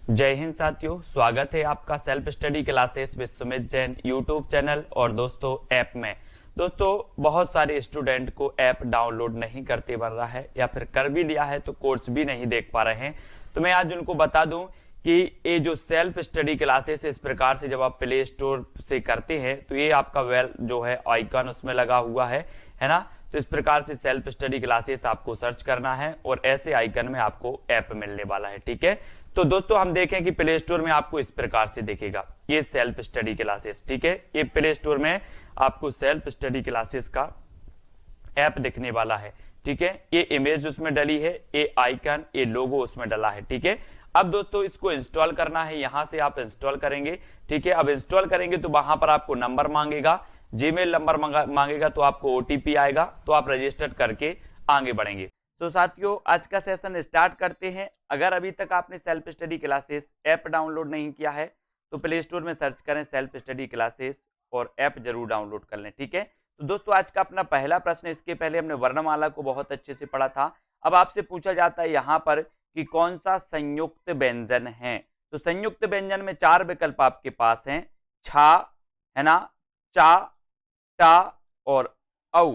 जय हिंद साथियों, स्वागत है आपका self study classes with Sumit Jain YouTube channel और दोस्तों ऐप में। दोस्तों बहुत सारे स्टूडेंट को ऐप डाउनलोड नहीं करते बन रहा है या फिर कर भी लिया है तो कोर्स भी नहीं देख पा रहे हैं। तो मैं आज उनको बता दूं कि ये जो सेल्फ स्टडी क्लासेस इस प्रकार से जब आप प्ले स्टोर से करते हैं तो ये आपका वेल जो है आइकन उसमें लगा हुआ है ना। तो इस प्रकार से सेल्फ स्टडी क्लासेस आपको सर्च करना है और ऐसे आइकन में आपको ऐप मिलने वाला है। ठीक है, तो दोस्तों हम देखें कि प्ले स्टोर में आपको इस प्रकार से दिखेगा ये सेल्फ स्टडी क्लासेस। ठीक है, ये प्ले स्टोर में आपको सेल्फ स्टडी क्लासेस का ऐप दिखने वाला है। ठीक है, ये इमेज उसमें डली है, ये आइकन, ये लोगो उसमें डला है। ठीक है, अब दोस्तों इसको इंस्टॉल करना है, यहां से आप इंस्टॉल करेंगे। ठीक है, अब इंस्टॉल करेंगे तो वहां पर आपको नंबर मांगेगा, जीमेल नंबर मांगेगा, तो आपको ओटीपी आएगा, तो आप रजिस्टर करके आगे बढ़ेंगे। तो साथियों आज का सेशन स्टार्ट करते हैं। अगर अभी तक आपने self study classes app download नहीं किया है तो प्ले स्टोर में सर्च करें सेल्फ स्टडी क्लासेस और ऐप जरूर डाउनलोड कर लें। ठीक है, तो दोस्तों आज का अपना पहला प्रश्न, इसके पहले हमने वर्णमाला को बहुत अच्छे से पढ़ा था। अब आपसे पूछा जाता है यहाँ पर कि कौन सा संयुक्त व्यंजन है। तो संयुक्त व्यंजन में चार विकल्प आपके पास हैं, छा है ना, चा, टा और औ।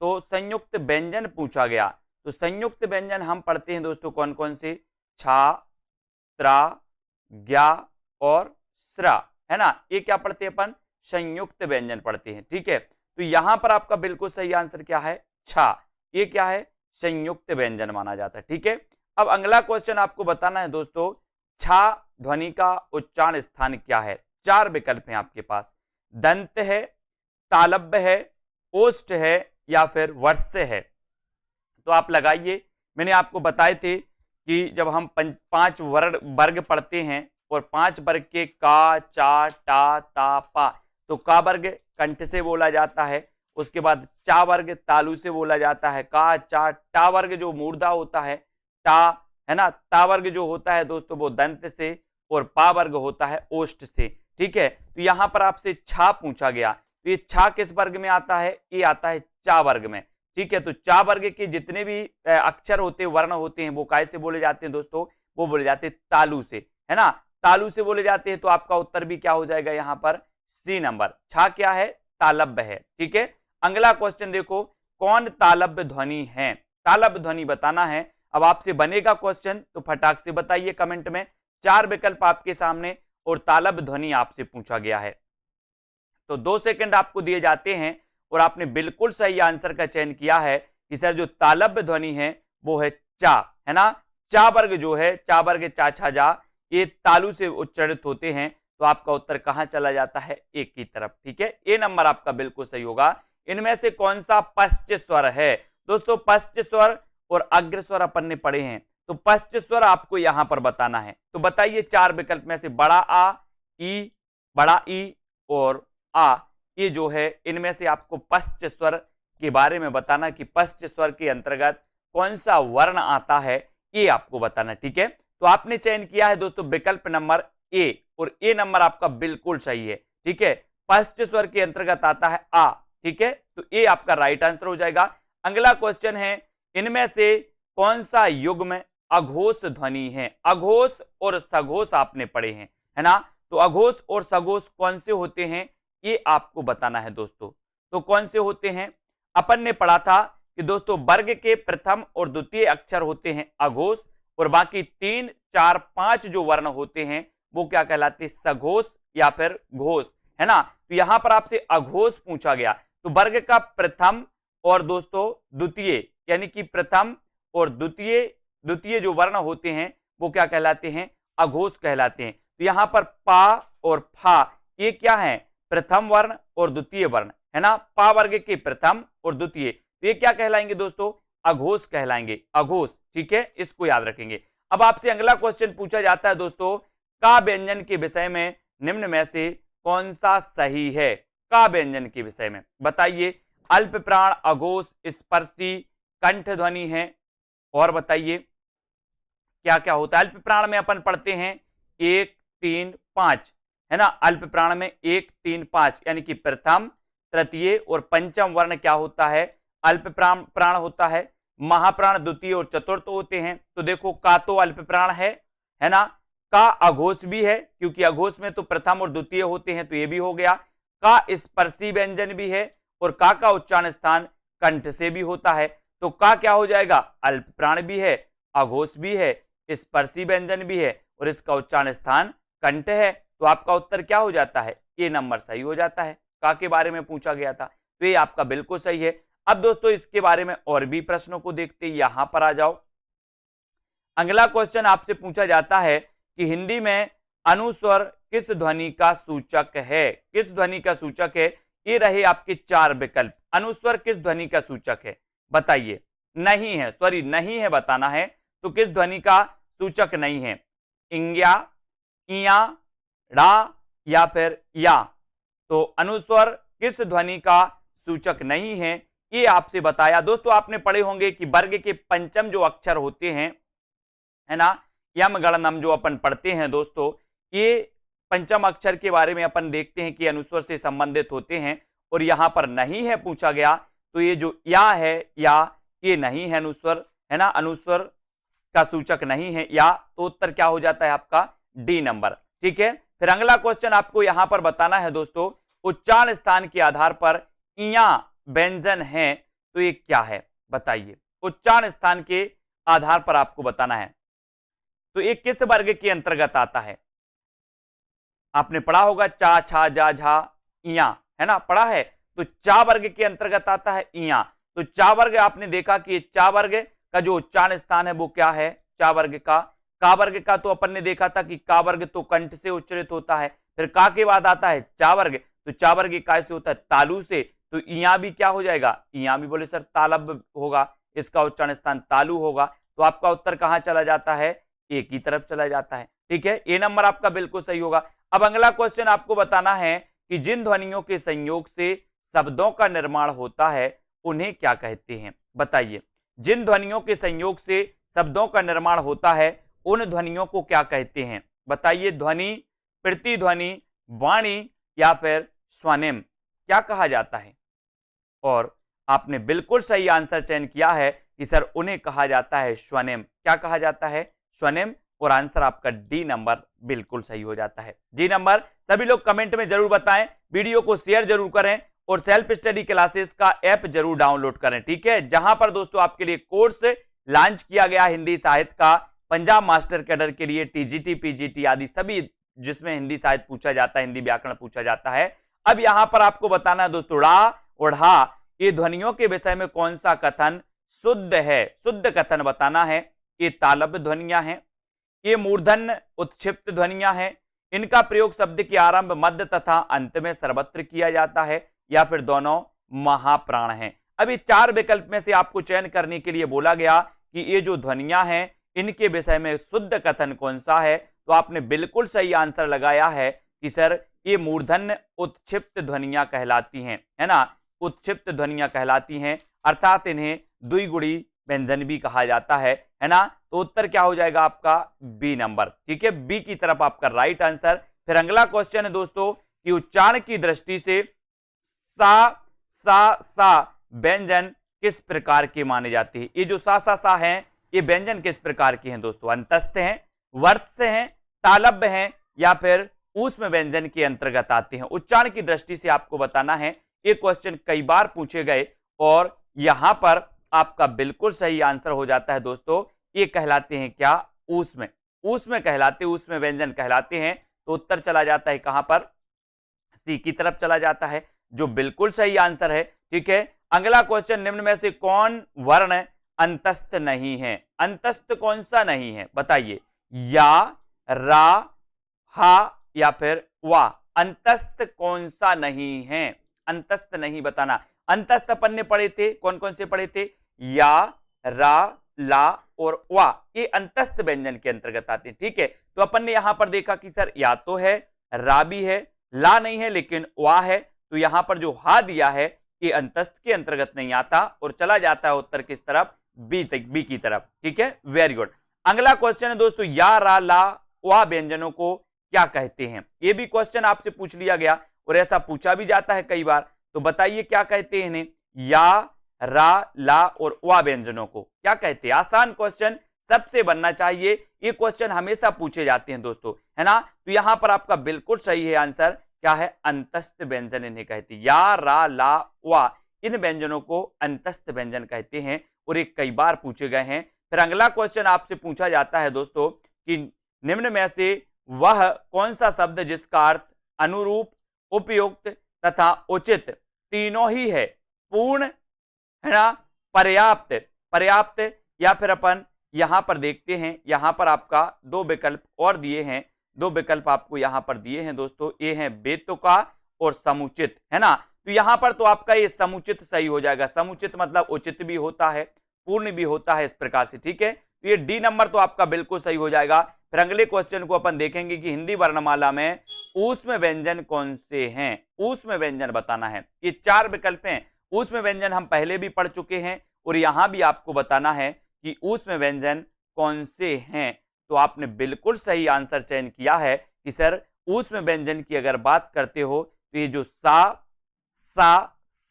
तो संयुक्त व्यंजन पूछा गया, तो संयुक्त व्यंजन हम पढ़ते हैं दोस्तों कौन कौन से, छा, त्रा, ज्ञा और स्रा, है ना। ये क्या पढ़ते हैं अपन, संयुक्त व्यंजन पढ़ते हैं। ठीक है, तो यहां पर आपका बिल्कुल सही आंसर क्या है, छा। ये क्या है, संयुक्त व्यंजन माना जाता है। ठीक है, अब अगला क्वेश्चन आपको बताना है दोस्तों, छा ध्वनि का उच्चारण स्थान क्या है। चार विकल्प हैं आपके पास, दंत है, तालव्य है, ओष्ठ है या फिर वर्ष्य है। तो आप लगाइए, मैंने आपको बताए थे कि जब हम पांच वर्ग पढ़ते हैं और पांच वर्ग के का, चा, टा, ता, पा, तो का वर्ग कंठ से बोला जाता है, उसके बाद चा वर्ग तालु से बोला जाता है, का, चा, टा वर्ग जो मूर्धा होता है, टा है ना, ता वर्ग जो होता है दोस्तों वो दंत से, और पा वर्ग होता है ओष्ठ से। ठीक है, तो यहां पर आपसे छा पूछा गया, तो ये छा किस वर्ग में आता है, ये आता है चा वर्ग में। ठीक है, तो चा वर्ग के जितने भी अक्षर होते हैं, वर्ण होते हैं, वो कैसे बोले जाते हैं दोस्तों, वो बोले जाते हैं तालु से, है ना, तालु से बोले जाते हैं। तो आपका उत्तर भी क्या हो जाएगा यहाँ पर, सी नंबर। छा क्या है, तालव्य है। ठीक है, अगला क्वेश्चन देखो, कौन तालव्य ध्वनि है, तालव्य ध्वनि बताना है। अब आपसे बनेगा क्वेश्चन तो फटाक से बताइए कमेंट में, चार विकल्प आपके सामने और तालव्य ध्वनि आपसे पूछा गया है। तो 2 सेकंड आपको दिए जाते हैं और आपने बिल्कुल सही आंसर का चयन किया है कि सर जो तालव्य ध्वनि है वो है चा, है ना। चा वर्ग जो है, चा वर्ग, चा, छा, जा, ये तालु से उच्चारित होते हैं। तो आपका उत्तर कहां चला जाता है, एक की तरफ। ठीक है, ए नंबर आपका बिल्कुल सही होगा। इनमें से कौन सा पश्च स्वर है दोस्तों, पश्च स्वर और अग्र स्वर अपन ने पढ़े हैं, तो पश्च स्वर आपको यहां पर बताना है। तो बताइए चार विकल्प में से, बड़ा आ, ई, बड़ा ई और आ, ये जो है इनमें से आपको पश्च स्वर के बारे में बताना कि पश्च स्वर के अंतर्गत कौन सा वर्ण आता है, ये आपको बताना। ठीक है, तो आपने चयन किया है दोस्तों विकल्प नंबर ए, और ए नंबर आपका बिल्कुल सही है। ठीक है, पश्च स्वर के अंतर्गत आता है आ। ठीक है, तो ए आपका राइट आंसर हो जाएगा। अगला क्वेश्चन है, इनमें से कौन सा युग्म अघोष ध्वनि है। अघोष और सघोष आपने पढ़े हैं, है ना, तो अघोष और सघोष कौन से होते हैं, ये आपको बताना है दोस्तों। तो कौन से होते हैं, अपन ने पढ़ा था कि दोस्तों वर्ग के प्रथम और द्वितीय अक्षर होते हैं अघोष, और बाकी 3, 4, 5 जो वर्ण होते हैं वो क्या कहलाते हैं, सघोष या फिर घोष, है ना। तो यहां पर आपसे अघोष पूछा गया, तो वर्ग का प्रथम और दोस्तों द्वितीय, यानी कि प्रथम और द्वितीय जो वर्ण होते हैं वो क्या कहलाते हैं, अघोष कहलाते हैं। तो यहां पर पा और फा, ये क्या है, प्रथम वर्ण और द्वितीय वर्ण, है ना, पा वर्ग के प्रथम और द्वितीय, तो ये क्या कहलाएंगे दोस्तों, अघोष कहलाएंगे, अघोष। ठीक है, इसको याद रखेंगे। अब आपसे अगला क्वेश्चन पूछा जाता है दोस्तों, का व्यंजन के विषय में निम्न में से कौन सा सही है। का व्यंजन के विषय में बताइए, अल्प प्राण, अघोष, स्पर्शी, कंठ ध्वनि है, और बताइए क्या क्या होता है। अल्प प्राण में अपन पढ़ते हैं 1, 3, 5, है ना, अल्प प्राण में 1, 3, 5 यानी कि प्रथम, तृतीय और पंचम वर्ण क्या होता है, अल्प प्राण होता है। महाप्राण द्वितीय और चतुर्थ होते हैं। तो देखो का तो अल्प प्राण है ना, का अघोष भी है, क्योंकि अघोष में तो प्रथम और द्वितीय होते हैं, तो ये भी हो गया। का स्पर्शी व्यंजन भी है, और का उच्चारण स्थान कंठ से भी होता है, तो का क्या हो जाएगा, अल्प प्राण भी है, अघोष भी है, स्पर्शी व्यंजन भी है, और इसका उच्चारण स्थान कंठ है। तो आपका उत्तर क्या हो जाता है, ए नंबर सही हो जाता है। का के बारे में पूछा गया था, तो ये आपका बिल्कुल सही है। अब दोस्तों इसके बारे में और भी प्रश्नों को देखते, यहां पर आ जाओ। अगला क्वेश्चन आपसे पूछा जाता है कि हिंदी में अनुस्वर किस ध्वनि का सूचक है, किस ध्वनि का सूचक है। ये रहे आपके चार विकल्प। अनुस्वर किस ध्वनि का सूचक है, बताइए। नहीं है, सॉरी नहीं है बताना है, तो किस ध्वनि का सूचक नहीं है, इंग्या, इया, रा या फिर या। तो अनुस्वर किस ध्वनि का सूचक नहीं है, ये आपसे बताया। दोस्तों आपने पढ़े होंगे कि वर्ग के पंचम जो अक्षर होते हैं, है ना, यम गणनम जो अपन पढ़ते हैं दोस्तों, ये पंचम अक्षर के बारे में अपन देखते हैं कि अनुस्वर से संबंधित होते हैं, और यहां पर नहीं है पूछा गया, तो ये जो या है, या ये नहीं है अनुस्वर, है ना, अनुस्वर का सूचक नहीं है या, तो उत्तर क्या हो जाता है आपका डी नंबर। ठीक है, फिर अगला क्वेश्चन आपको यहां पर बताना है दोस्तों, उच्चारण स्थान के आधार पर इया व्यंजन है, तो ये क्या है, बताइए। उच्चारण स्थान के आधार पर आपको बताना है, तो ये किस वर्ग के अंतर्गत आता है। आपने पढ़ा होगा चा, छा, जा, झा, इया, है ना, पढ़ा है। तो चा वर्ग के अंतर्गत आता है इया। तो चा वर्ग आपने देखा कि चा वर्ग का जो उच्चारण स्थान है वो क्या है, चा वर्ग का वर्ग का तो अपन ने देखा था कि का वर्ग तो कंठ से उच्चरित होता है। फिर का के बाद आता है चा वर्ग, तो चा वर्ग काय से होता है, तालु से। तो इया भी क्या हो जाएगा, इया भी बोले सर तालब होगा, इसका उच्चारण स्थान तालु होगा। तो आपका उत्तर कहां चला जाता है, ए की तरफ चला जाता है। ठीक है, ए नंबर आपका बिल्कुल सही होगा। अब अगला क्वेश्चन आपको बताना है कि जिन ध्वनियों के संयोग से शब्दों का निर्माण होता है उन्हें क्या कहते हैं, बताइए। जिन ध्वनियों के संयोग से शब्दों का निर्माण होता है उन ध्वनियों को क्या कहते हैं, बताइए। ध्वनि, प्रतिध्वनि, वाणी या फिर स्वनिम, क्या कहा जाता है। और आपने बिल्कुल सही आंसर चयन किया है कि सर उन्हें कहा जाता है स्वनिम। क्या कहा जाता है, स्वनिम। और आंसर आपका डी नंबर बिल्कुल सही हो जाता है। डी नंबर सभी लोग कमेंट में जरूर बताएं, वीडियो को शेयर जरूर करें, और सेल्फ स्टडी क्लासेस का ऐप जरूर डाउनलोड करें। ठीक है, जहां पर दोस्तों आपके लिए कोर्स लॉन्च किया गया हिंदी साहित्य का, पंजाब मास्टर कैडर के लिए, टीजीटी, पीजीटी आदि सभी, जिसमें हिंदी साहित्य पूछा जाता है, हिंदी व्याकरण पूछा जाता है। अब यहां पर आपको बताना है दोस्तों, ड़ा और ढा ये ध्वनियों के विषय में कौन सा कथन शुद्ध है, शुद्ध कथन बताना है। ये तालब ध्वनियां हैं, ये मूर्धन्य उत्क्षिप्त ध्वनियां हैं, इनका प्रयोग शब्द के आरंभ, मध्य तथा अंत में सर्वत्र किया जाता है, या फिर दोनों महाप्राण हैं। अभी चार विकल्प में से आपको चयन करने के लिए बोला गया कि ये जो ध्वनियां हैं इनके विषय में शुद्ध कथन कौन सा है, तो आपने बिल्कुल सही आंसर लगाया है कि सर ये मूर्धन्य उत्क्षिप्त ध्वनियां कहलाती हैं, है ना, उत्क्षिप्त ध्वनियां कहलाती हैं, अर्थात इन्हें द्विगुणी व्यंजन भी कहा जाता है ना। तो उत्तर क्या हो जाएगा आपका बी नंबर। ठीक है, बी की तरफ आपका राइट आंसर। फिर अगला क्वेश्चन है दोस्तों कि उच्चारण की दृष्टि से सा व्यंजन किस प्रकार के माने जाते हैं। ये जो सा हैं ये व्यंजन किस प्रकार के हैं दोस्तों, अंतस्थ हैं, वर्त से हैं, तालब्य हैं, या फिर ऊष्म व्यंजन के अंतर्गत आते हैं। उच्चारण की दृष्टि से आपको बताना है। ये क्वेश्चन कई बार पूछे गए और यहां पर आपका बिल्कुल सही आंसर हो जाता है दोस्तों, ये कहलाते हैं क्या, ऊष्म, ऊष्म कहलाते, ऊष्म व्यंजन कहलाते हैं। तो उत्तर चला जाता है कहां पर, सी की तरफ चला जाता है, जो बिल्कुल सही आंसर है। ठीक है, अगला क्वेश्चन, निम्न में से कौन वर्ण अंतस्थ नहीं है, अंतस्थ कौन सा नहीं है, बताइए। या, रा, हा या फिर वा, अंतस्थ कौन सा नहीं है, अंतस्थ नहीं बताना। अंतस्थ अपन ने पढ़े थे, कौन कौन से पढ़े थे, या, रा, ला और वा, ये अंतस्थ व्यंजन के अंतर्गत आते हैं। ठीक है, तो अपन ने यहां पर देखा कि सर या तो है, रा भी है, ला नहीं है, लेकिन वा है। तो यहां पर जो हा दिया है ये अंतस्थ के अंतर्गत नहीं आता और चला जाता है उत्तर किस तरफ, बी तक, बी की तरफ। ठीक है, वेरी गुड। अगला क्वेश्चन है दोस्तों, या, रा, ला, वा व्यंजनों को क्या कहते हैं। ये भी क्वेश्चन आपसे पूछ लिया गया और ऐसा पूछा भी जाता है कई बार। तो बताइए क्या कहते हैं इन्हें, या, रा, ला और वा व्यंजनों को क्या कहते हैं। आसान क्वेश्चन, सबसे बनना चाहिए। ये क्वेश्चन हमेशा पूछे जाते हैं दोस्तों, है ना। तो यहां पर आपका बिल्कुल सही है आंसर, क्या है, अंतस्थ व्यंजन इन्हें कहते हैं। या, रा, ला, वा, इन व्यंजनों को अंतस्थ व्यंजन कहते हैं और ये कई बार पूछे गए हैं। फिर अगला क्वेश्चन आपसे पूछा जाता है दोस्तों कि निम्न में से वह कौन सा शब्द जिसका अर्थ अनुरूप, उपयुक्त तथा उचित तीनों ही है, पूर्ण, है ना, पर्याप्त, पर्याप्त, या फिर अपन यहां पर देखते हैं, यहां पर आपका दो विकल्प और दिए हैं, दो विकल्प आपको यहां पर दिए हैं दोस्तों, ये है बेतुका और समुचित, है ना। तो यहां पर तो आपका ये समुचित सही हो जाएगा। समुचित मतलब उचित भी होता है, पूर्ण भी होता है, इस प्रकार से, ठीक है। तो ये डी नंबर तो आपका बिल्कुल सही हो जाएगा। फिर अगले क्वेश्चन को अपन देखेंगे कि हिंदी वर्णमाला में ऊष्म व्यंजन कौन से हैं। ऊष्म व्यंजन बताना है। ये चार विकल्प हैं। ऊष्म व्यंजन हम पहले भी पढ़ चुके हैं और यहां भी आपको बताना है कि ऊष्म व्यंजन कौन से हैं। तो आपने बिल्कुल सही आंसर चयन किया है कि सर ऊष्म व्यंजन की अगर बात करते हो तो ये जो सा,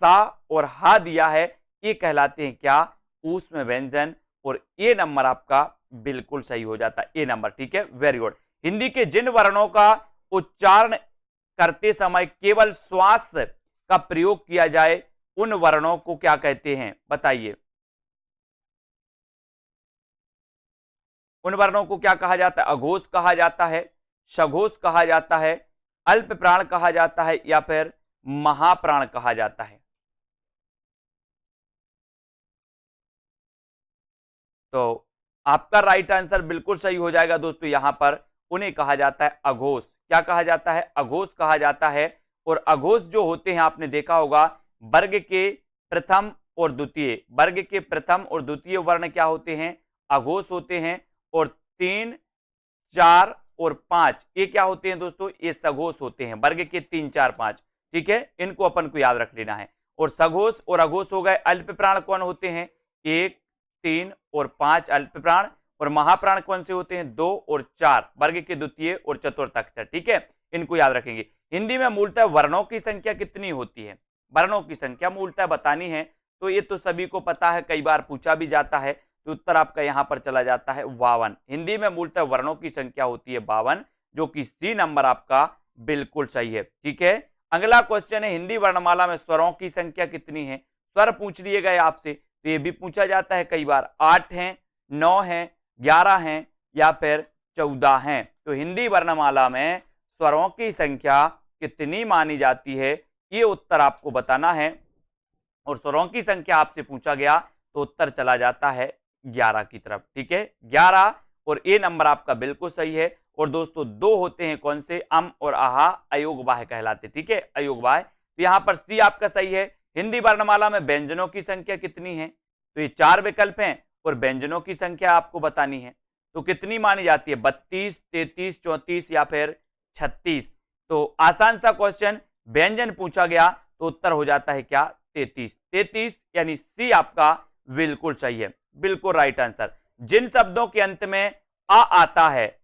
सा और हा दिया है, ये कहलाते हैं क्या, ऊष्म व्यंजन। और ए नंबर आपका बिल्कुल सही हो जाता है, ए नंबर, ठीक है, वेरी गुड। हिंदी के जिन वर्णों का उच्चारण करते समय केवल श्वास का प्रयोग किया जाए, उन वर्णों को क्या कहते हैं, बताइए। उन वर्णों को क्या कहा जाता है, अघोष कहा जाता है, सघोष कहा जाता है, अल्प प्राण कहा जाता है, या फिर महाप्राण कहा जाता है। तो आपका राइट आंसर बिल्कुल सही हो जाएगा दोस्तों। यहां पर उन्हें कहा जाता है अघोष। क्या कहा जाता है, अघोष कहा जाता है। और अघोष जो होते हैं, आपने देखा होगा, वर्ग के प्रथम और द्वितीय, वर्ग के प्रथम और द्वितीय वर्ण क्या होते हैं, अघोष होते हैं। और 3, 4 और 5 ये क्या होते हैं दोस्तों, ये सघोष होते हैं, वर्ग के 3, 4, 5, ठीक है, इनको अपन को याद रख लेना है। और सघोष और अघोष हो गए। अल्प प्राण कौन होते हैं, 1, 3 और 5 अल्प प्राण। और महाप्राण कौन से होते हैं, 2 और 4, वर्ग के द्वितीय और चतुर्थ अक्षर, ठीक है, इनको याद रखेंगे। हिंदी में मूलतः वर्णों की संख्या कितनी होती है, वर्णों की संख्या मूलतः बतानी है। तो ये तो सभी को पता है, कई बार पूछा भी जाता है। तो उत्तर आपका यहां पर चला जाता है 52। हिंदी में मूलतः वर्णों की संख्या होती है 52, जो कि सी नंबर आपका बिल्कुल सही है, ठीक है। अगला क्वेश्चन है, हिंदी वर्णमाला में स्वरों की संख्या कितनी है। स्वर पूछ लिए गए आपसे, तो ये भी पूछा जाता है कई बार, 8 हैं, 9 हैं, 11 हैं, या फिर 14 हैं। तो हिंदी वर्णमाला में स्वरों की संख्या कितनी मानी जाती है, ये उत्तर आपको बताना है। और स्वरों की संख्या आपसे पूछा गया तो उत्तर चला जाता है 11 की तरफ, ठीक है, 11। और ए नंबर आपका बिल्कुल सही है। और दोस्तों दो होते हैं, कौन से, अम और आहा, अयोगवाह कहलाते, ठीक है, अयोगवाह। तो यहां पर सी आपका सही है। हिंदी वर्णमाला में व्यंजनों की संख्या कितनी है, तो ये 4 विकल्प हैं और व्यंजनों की संख्या आपको बतानी है। तो कितनी मानी जाती है, 32, 33, 34 या फिर 36। तो आसान सा क्वेश्चन, व्यंजन पूछा गया तो उत्तर हो जाता है क्या, 33। 33 यानी सी आपका बिल्कुल सही है, बिल्कुल राइट आंसर। जिन शब्दों के अंत में आ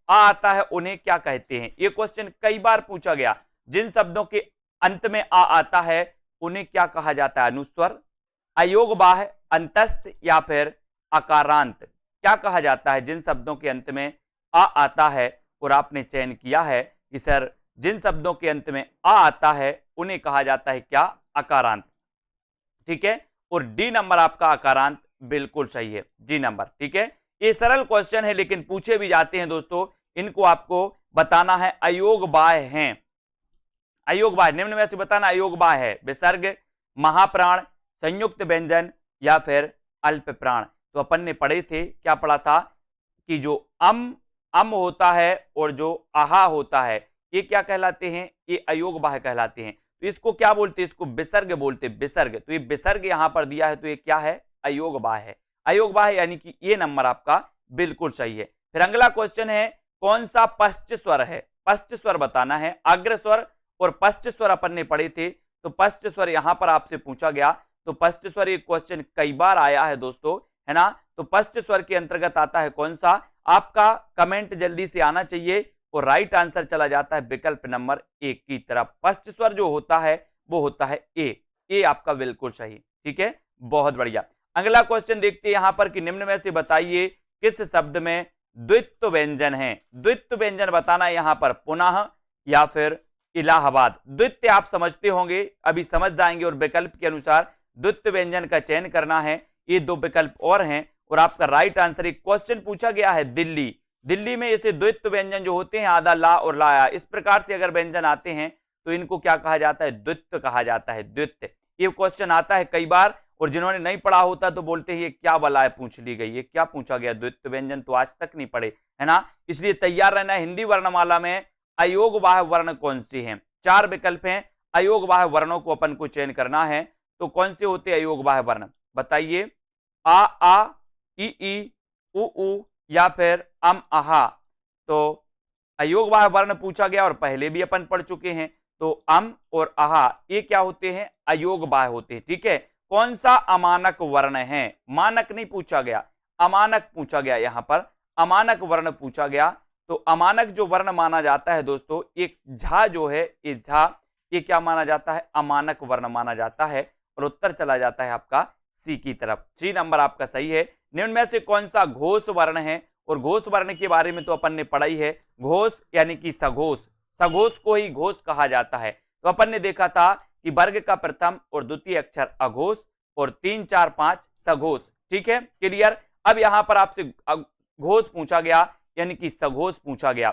आता है उन्हें क्या कहते हैं, ये क्वेश्चन कई बार पूछा गया। जिन शब्दों के अंत में आ आता है उन्हें क्या कहा जाता है, अनुस्वर, अयोगवाह, अंतस्थ, या फिर अकारांत। क्या कहा जाता है जिन शब्दों के अंत में आ आता है, और आपने चयन किया है कि सर जिन शब्दों के अंत में आ आता है उन्हें कहा जाता है क्या, अकारांत, ठीक है। और डी नंबर आपका अकारांत बिल्कुल सही है, डी नंबर, ठीक है। ये सरल क्वेश्चन है लेकिन पूछे भी जाते हैं दोस्तों, इनको आपको बताना है। अयोगवाह हैं, अयोगवाह निम्न में से बताना, अयोगवाह है विसर्ग, महाप्राण, संयुक्त व्यंजन, या फिर अल्प प्राण। तो अपन ने पढ़े थे, क्या पढ़ा था, कि जो अम होता है और जो आहा होता है, ये क्या कहलाते हैं, ये अयोगवाह कहलाते हैं। तो इसको क्या बोलते हैं, इसको विसर्ग बोलते हैं, विसर्ग। तो ये विसर्ग यहां पर दिया है, तो ये क्या है, अयोगवाह है, अयोगवाह, यानी कि ये नंबर आपका बिल्कुल सही है। फिर अगला क्वेश्चन है, कौन सा पश्च स्वर है, पश्च स्वर बताना है। अग्र स्वर और पश्च स्वर अपन ने पढ़े थे, तो पश्च स्वर यहां पर आपसे पूछा गया। तो पश्च स्वर ये क्वेश्चन कई बार आया है दोस्तों, है ना। तो पश्च स्वर के अंतर्गत आता है कौन सा, आपका कमेंट जल्दी से आना चाहिए। और राइट आंसर चला जाता है विकल्प नंबर 1 की तरफ। पश्च स्वर जो होता है वो होता है ए आपका बिल्कुल सही, ठीक है, बहुत बढ़िया। अगला क्वेश्चन देखते हैं यहां पर कि निम्न में से बताइए किस शब्द में द्वित्व व्यंजन है? द्वित्व व्यंजन बताना यहाँ पर पुनः या फिर इलाहाबाद। द्वित्व आप समझते होंगे, अभी समझ जाएंगे, और विकल्प के अनुसार द्वित्व व्यंजन का चयन करना है। ये दो विकल्प और हैं और आपका राइट आंसर, एक क्वेश्चन पूछा गया है दिल्ली। दिल्ली में ऐसे द्वित्व व्यंजन जो होते हैं आधा ला और लाया, इस प्रकार से अगर व्यंजन आते हैं तो इनको क्या कहा जाता है? द्वित्व कहा जाता है, द्वित्व। ये क्वेश्चन आता है कई बार, और जिन्होंने नहीं पढ़ा होता तो बोलते हैं ये क्या बलाए पूछ ली गई, ये क्या पूछा गया? द्वित्व व्यंजन तो आज तक नहीं पढ़े, है ना। इसलिए तैयार रहना है। हिंदी वर्णमाला में अयोगवाह वर्ण कौन से हैं? 4 विकल्प हैं, अयोगवाह वर्णों को अपन को चयन करना है। तो कौन से होते हैं अयोगवाह वर्ण? बताइए। आ, ई, उ या फिर आहा। तो अयोगवाह वर्ण पूछा गया और पहले भी अपन पढ़ चुके हैं। तो और आहा ये क्या होते हैं? अयोगवाह होते हैं, ठीक है। कौन सा अमानक वर्ण है? मानक नहीं पूछा गया, अमानक पूछा गया। यहां पर अमानक वर्ण पूछा गया। तो अमानक जो वर्ण माना जाता है दोस्तों, एक झा जो है, ये झा, ये क्या माना जाता है? अमानक वर्ण माना जाता है। और उत्तर चला जाता है आपका सी की तरफ। 3 नंबर आपका सही है। निम्न में से कौन सा घोष वर्ण है? और घोष वर्ण के बारे में तो अपन ने पढ़ा ही है। घोष यानी कि सघोष, सघोष को ही घोष कहा जाता है। तो अपन ने देखा था कि वर्ग का प्रथम और द्वितीय अक्षर अघोष और 3, 4, 5 सघोष, ठीक है, क्लियर। अब यहां पर आपसे घोष पूछा गया यानी कि सघोष पूछा गया।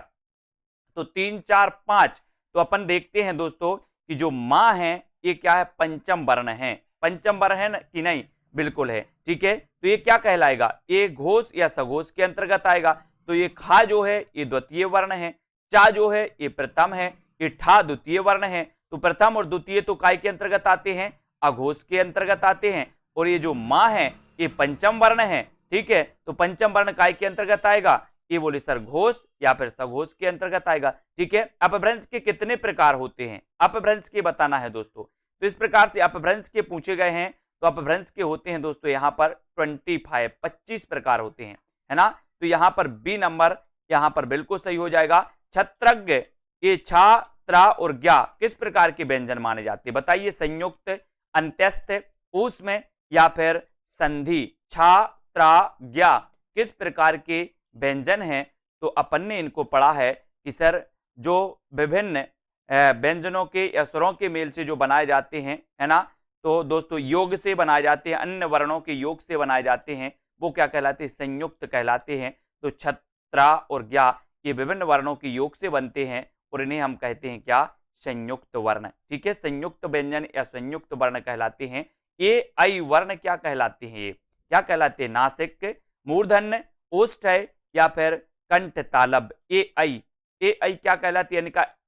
तो 3, 4, 5, तो अपन देखते हैं दोस्तों कि जो मां है ये क्या है? पंचम वर्ण है। पंचम वर्ण है ना कि नहीं? बिल्कुल है, ठीक है। तो ये क्या कहलाएगा? ये घोष या सघोष के अंतर्गत आएगा। तो ये खा जो है ये द्वितीय वर्ण है, चा जो है ये प्रथम है, ये ठा द्वितीय वर्ण है। तो प्रथम और द्वितीय तो काय के अंतर्गत आते हैं? अघोष के अंतर्गत आते हैं। और ये जो मां है ये पंचम वर्ण है, ठीक है। तो पंचम वर्ण काय के अंतर्गत आएगा? ये बोले सर घोष या फिर सघोष के अंतर्गत आएगा, ठीक है। अपभ्रंश के कितने प्रकार होते हैं? अपभ्रंश के बताना है दोस्तों। तो इस प्रकार से अपभ्रंश के पूछे गए हैं। तो अपभ्रंश के होते हैं दोस्तों यहाँ पर 25 प्रकार होते हैं, है ना। तो यहाँ पर बी नंबर यहाँ पर बिल्कुल सही हो जाएगा। छत्रज्ञ, ये छा, त्रा और ज्ञा किस प्रकार के व्यंजन माने जाते हैं? बताइए। संयुक्त, अंत्यस्थ, ऊष्म या फिर संधि। छा, त्रा, ज्ञा किस प्रकार के व्यंजन हैं? तो अपन ने इनको पढ़ा है कि सर जो विभिन्न व्यंजनों के या स्वरों के मेल से जो बनाए जाते हैं, है ना। तो दोस्तों योग से बनाए जाते हैं, अन्य वर्णों के योग से बनाए जाते हैं, वो क्या कहलाते हैं? संयुक्त कहलाते हैं। तो छत्रा और ज्ञा ये विभिन्न वर्णों के योग से बनते हैं और इन्हें हम कहते हैं क्या? संयुक्त वर्ण, ठीक है। संयुक्त व्यंजन या संयुक्त वर्ण कहलाते हैं। ए आई वर्ण क्या कहलाते हैं? ये क्या कहलाते हैं? नासिक, मूर्धन्य, ओष्ठ्य या फिर कंठ तालब। ए आई क्या कहलाती है?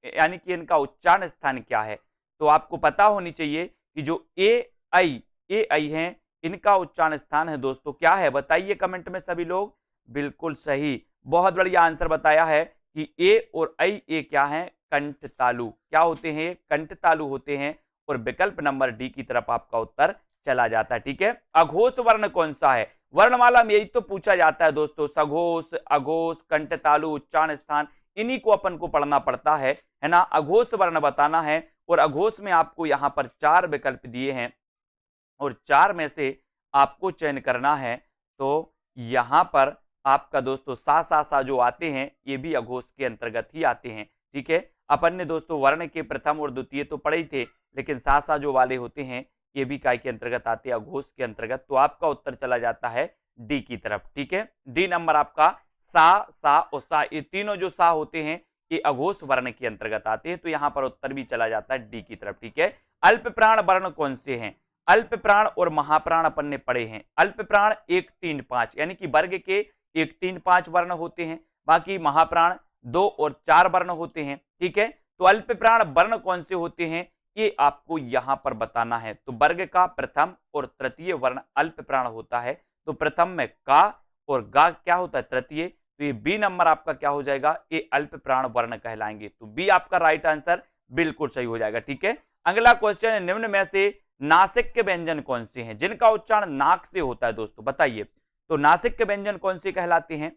यानी कि इनका उच्चारण स्थान क्या है? तो आपको पता होनी चाहिए कि जो ए आई हैं इनका उच्चारण स्थान है दोस्तों क्या है? बताइए कमेंट में सभी लोग। बिल्कुल सही, बहुत बढ़िया आंसर बताया है कि ए और आई ये क्या है? कंठ तालु। क्या होते हैं? कंठ तालु होते हैं। और विकल्प नंबर डी की तरफ आपका उत्तर चला जाता है, ठीक है। अघोष वर्ण कौन सा है? वर्णमाला में यही तो पूछा जाता है दोस्तों। सघोष, अघोष, कंठ तालु, उच्चारण स्थान, इन्हीं को अपन को पढ़ना पड़ता है ना। अघोष वर्ण बताना है और अघोष में आपको यहाँ पर 4 विकल्प दिए हैं और 4 में से आपको चयन करना है। तो यहाँ पर आपका दोस्तों सा जो आते हैं ये भी अघोष के अंतर्गत ही आते हैं, ठीक है। अपन ने दोस्तों वर्ण के प्रथम और द्वितीय तो पढ़े ही थे, लेकिन सा जो वाले होते हैं ये भी काय के अंतर्गत आते हैं? अघोष के अंतर्गत। तो आपका उत्तर चला जाता है डी की तरफ, ठीक है। डी नंबर आपका सा और सा, ये तीनों जो सा होते हैं ये अघोष वर्ण के अंतर्गत आते हैं। तो यहाँ पर उत्तर भी चला जाता है डी की तरफ, ठीक है। अल्प प्राण वर्ण कौन से हैं? अल्प प्राण और महाप्राण अपन ने पढ़े हैं। अल्प प्राण 1, 3, 5 यानी कि वर्ग के 1, 3, 5 वर्ण होते हैं, बाकी महाप्राण 2 और 4 वर्ण होते हैं, ठीक है। तो अल्प प्राण वर्ण कौन से होते हैं ये आपको यहां पर बताना है। तो वर्ग का प्रथम और तृतीय वर्ण अल्प प्राण होता है। तो प्रथम में का और गा क्या होता है? तृतीय। तो ये बी नंबर आपका क्या हो जाएगा? ये अल्प प्राण वर्ण कहलाएंगे। तो बी आपका राइट आंसर बिल्कुल सही हो जाएगा, ठीक है। अगला क्वेश्चन है, निम्न में से नासिक के व्यंजन कौन से हैं जिनका उच्चारण नाक से होता है? दोस्तों बताइए। तो नासिक के व्यंजन कौन से कहलाते हैं?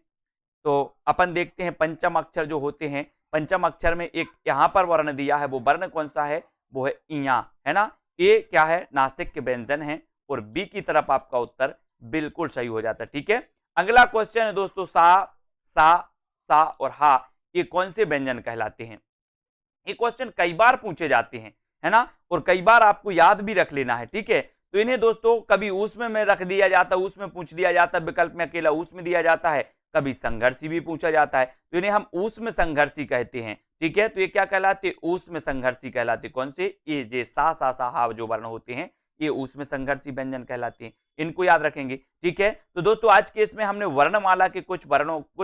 तो अपन देखते हैं पंचम अक्षर जो होते हैं, पंचम अक्षर में एक यहां पर वर्ण दिया है, वो वर्ण कौन सा है? वो है इया, है ना। ये क्या है? नासिक के व्यंजन है और बी की तरफ आपका उत्तर बिल्कुल सही हो जाता है, ठीक है। अगला क्वेश्चन है दोस्तों, सा और हा ये कौन से व्यंजन कहलाते हैं? ये क्वेश्चन कई बार पूछे जाते हैं, है ना, और कई बार आपको याद भी रख लेना है, ठीक है। तो इन्हें दोस्तों कभी उसमें में रख दिया जाता है, उसमें पूछ दिया जाता है, विकल्प में अकेला उसमें दिया जाता है, कभी संघर्षी भी पूछा जाता है, तो इन्हें हम उसमें संघर्षी कहते हैं, ठीक है। तो ये क्या कहलाते हैं? उसमें संघर्षी कहलाते। कौन से? ये जे सा हा जो वर्ण होते हैं ये उसमें संघर्षी व्यंजन कहलाते हैं, इनको याद रखेंगे, ठीक है। तो दोस्तों आज के इसमें हमने वर्णमाला के कुछ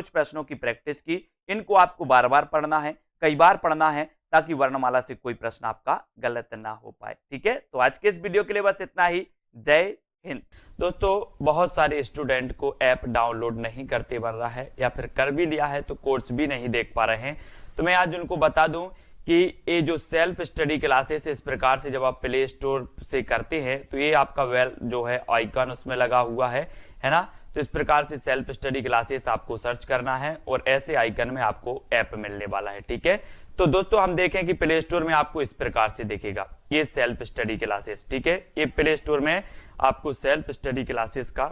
प्रश्नों की प्रैक्टिस की, इनको आपको बार बार पढ़ना है, कई बार पढ़ना है, ताकि वर्णमाला से कोई प्रश्न आपका गलत ना हो पाए, ठीक है। तो आज के इस वीडियो के लिए बस इतना ही। जय हिंद। दोस्तों बहुत सारे स्टूडेंट को ऐप डाउनलोड नहीं करते बन रहा है, या फिर कर भी लिया है तो कोर्स भी नहीं देख पा रहे हैं। तो मैं आज उनको बता दूं कि ये जो सेल्फ स्टडी क्लासेस इस प्रकार से जब आप प्ले स्टोर से करते हैं तो ये आपका वेल जो है आइकन उसमें लगा हुआ है ना। तो इस प्रकार से सेल्फ स्टडी क्लासेस आपको सर्च करना है और ऐसे आइकन में आपको ऐप मिलने वाला है, ठीक है। तो दोस्तों हम देखें कि प्ले स्टोर में आपको इस प्रकार से दिखेगा ये सेल्फ स्टडी क्लासेस, ठीक है। ये प्ले स्टोर में आपको सेल्फ स्टडी क्लासेस का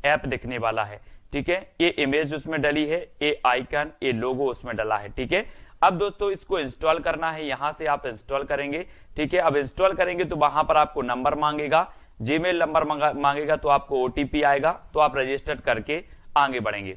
ऐप दिखने वाला है, ठीक है। ये इमेज उसमें डली है, ये आइकन, ये लोगो उसमें डला है, ठीक है। अब दोस्तों इसको इंस्टॉल करना है, यहां से आप इंस्टॉल करेंगे, ठीक है। अब इंस्टॉल करेंगे तो वहां पर आपको नंबर मांगेगा, जीमेल नंबर मांगेगा, तो आपको ओटीपी आएगा, तो आप रजिस्टर करके आगे बढ़ेंगे।